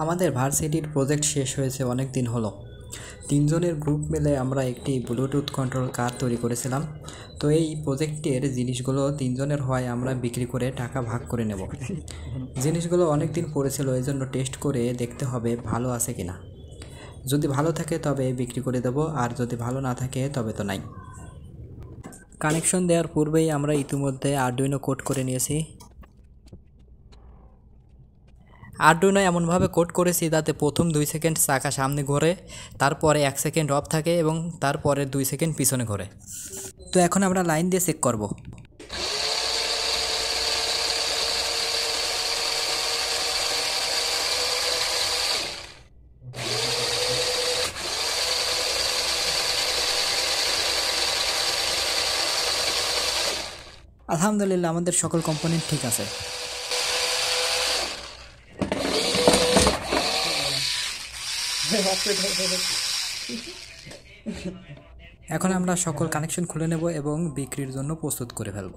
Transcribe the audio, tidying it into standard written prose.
আমাদের ভার্সিটির প্রজেক্ট শেষ হয়েছে অনেক দিন হলো। 3 জনের গ্রুপ মিলে আমরা একটি ব্লুটুথ কন্ট্রোল কার তৈরি করেছিলাম। তো এই প্রজেক্টের জিনিসগুলো 3 জনের হওয়ায় আমরা বিক্রি করে টাকা ভাগ করে নেব। জিনিসগুলো অনেক দিন পড়েছিল, এই জন্য টেস্ট করে দেখতে হবে ভালো আছে কিনা। যদি ভালো থাকে তবে বিক্রি করে দেব, আর যদি ভালো না থাকে তবে তো নাই। কানেকশন দেওয়ার পূর্বেই আমরা ইতিমধ্যে আরডুইনো কোড করে নিয়েছি। আরডুইনো এমনভাবে কোড করেছি যাতে প্রথম 2 সেকেন্ড চাকা সামনে ঘোরে, তারপরে 1 সেকেন্ড অফ থাকে এবং তারপরে 2 সেকেন্ড পিছনে ঘোরে। তো এখন আমরা লাইন দিয়ে চেক করব। আলহামদুলিল্লাহ, আমাদের সকল কম্পোনেন্ট ঠিক আছে। এখন আমরা সকল কানেকশন খুলে নেব এবং বিক্রির জন্য প্রস্তুত করে ফেলব।